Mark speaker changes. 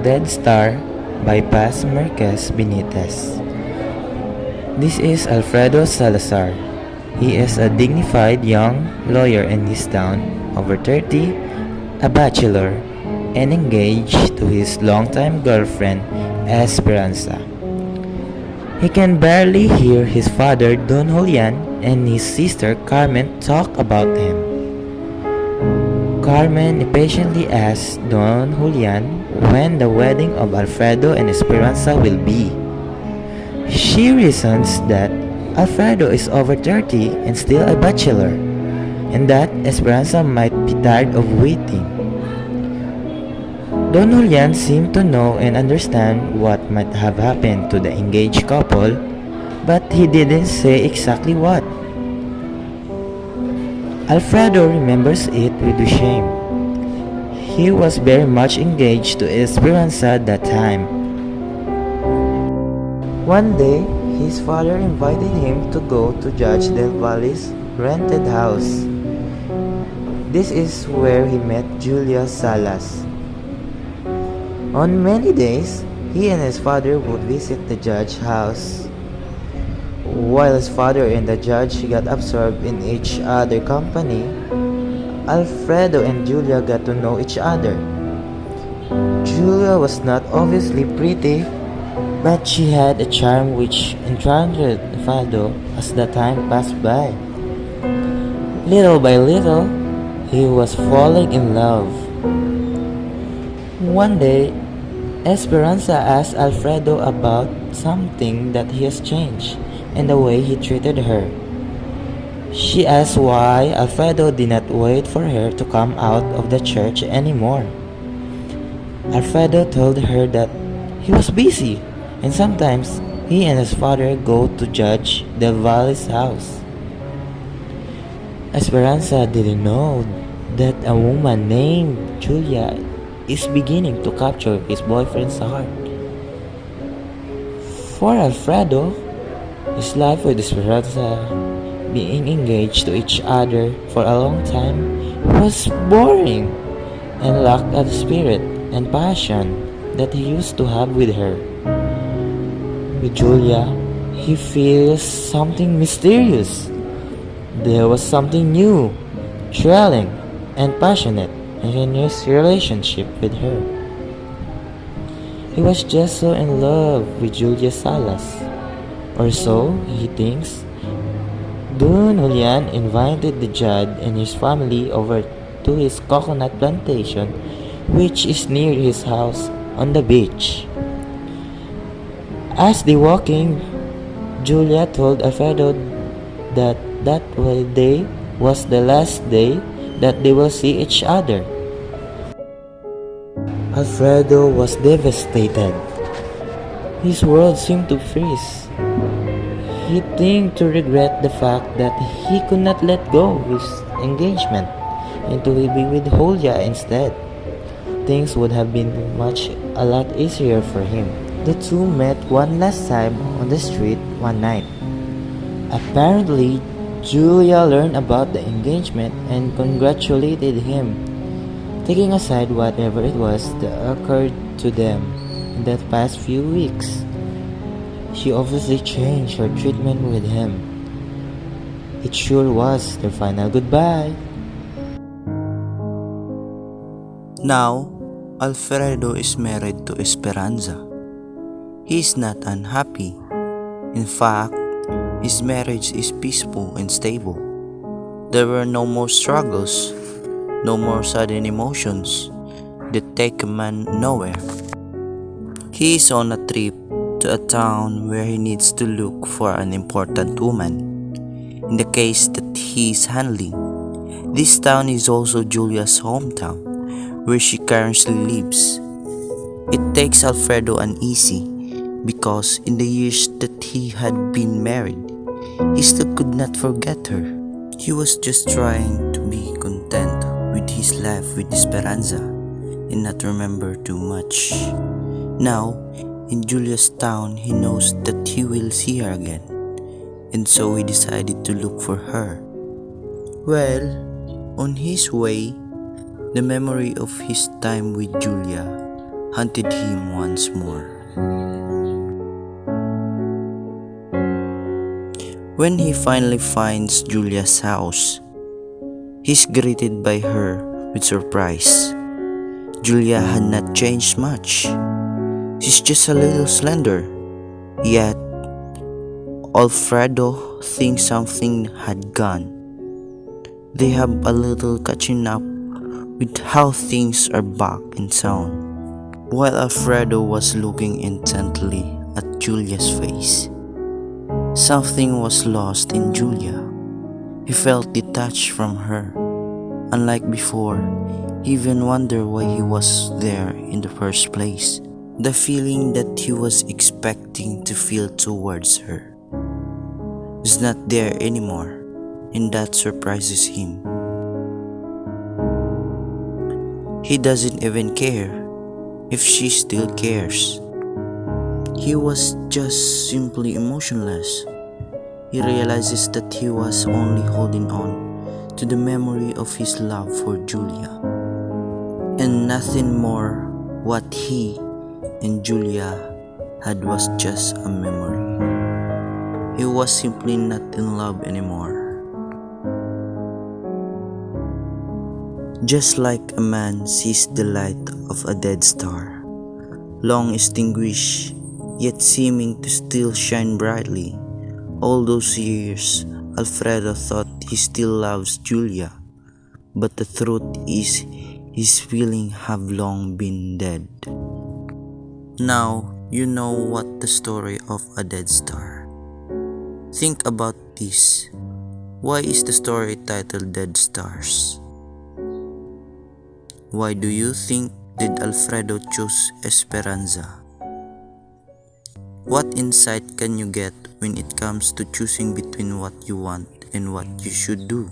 Speaker 1: Dead Star by Paz Marquez Benitez. This is Alfredo Salazar. He is a dignified young lawyer in his town, over 30, a bachelor, and engaged to his longtime girlfriend, Esperanza. He can barely hear his father, Don Julian, and his sister, Carmen, talk about him. Carmen impatiently asks Don Julian when the wedding of Alfredo and Esperanza will be. She reasons that Alfredo is over 30 and still a bachelor, and that Esperanza might be tired of waiting. Don Julian seemed to know and understand what might have happened to the engaged couple, but he didn't say exactly what. Alfredo remembers it with shame. He was very much engaged to Esperanza at that time. One day, his father invited him to go to Judge Del Valle's rented house. This is where he met Julia Salas. On many days, he and his father would visit the judge's house. While his father and the judge got absorbed in each other's company, Alfredo and Julia got to know each other. Julia was not obviously pretty, but she had a charm which enchanted Alfredo as the time passed by. Little by little, he was falling in love. One day, Esperanza asked Alfredo about something that he has changed and the way he treated her. She asked why Alfredo did not wait for her to come out of the church anymore. Alfredo told her that he was busy and sometimes he and his father go to Judge Del Valle's house. Esperanza didn't know that a woman named Julia is beginning to capture his boyfriend's heart. For Alfredo, his life with Esperanza, being engaged to each other for a long time, was boring and lacked the spirit and passion that he used to have with her. With Julia, he feels something mysterious. There was something new, thrilling, and passionate in his relationship with her. He was just so in love with Julia Salas, or so he thinks. Don Julian invited the judge and his family over to his coconut plantation, which is near his house on the beach. As they walking, Julia told Alfredo that day was the last day that they will see each other. Alfredo was devastated. His world seemed to freeze. He seemed to regret the fact that he could not let go of his engagement and to be with Julia instead. Things would have been a lot easier for him. The two met one last time on the street one night. Apparently, Julia learned about the engagement and congratulated him, taking aside whatever it was that occurred to them in the past few weeks. She obviously changed her treatment with him. It sure was their final goodbye.
Speaker 2: Now, Alfredo is married to Esperanza. He is not unhappy. In fact, his marriage is peaceful and stable. There were no more struggles, no more sudden emotions that take a man nowhere. He is on a trip to a town where he needs to look for an important woman. In the case that he is handling, this town is also Julia's hometown, where she currently lives. It takes Alfredo uneasy because in the years that he had been married, he still could not forget her. He was just trying to be content with his life with Esperanza and not remember too much. Now, in Julia's town, he knows that he will see her again, and so he decided to look for her. Well, on his way, the memory of his time with Julia haunted him once more. When he finally finds Julia's house, he's greeted by her with surprise. Julia had not changed much. She's just a little slender. Yet, Alfredo thinks something had gone. They have a little catching up with how things are back in town. While Alfredo was looking intently at Julia's face, something was lost in Julia. He felt detached from her. Unlike before, he even wondered why he was there in the first place. The feeling that he was expecting to feel towards her is not there anymore, and that surprises him. He doesn't even care if she still cares. He was just simply emotionless. He realizes that he was only holding on to the memory of his love for Julia, and nothing more. What he and Julia had was just a memory. He was simply not in love anymore. Just like a man sees the light of a dead star, long extinguished, yet seeming to still shine brightly. All those years, Alfredo thought he still loves Julia, but the truth is his feelings have long been dead. Now you know what the story of a dead star. Think about this. Why is the story titled Dead Stars? Why do you think did Alfredo choose Esperanza? What insight can you get when it comes to choosing between what you want and what you should do?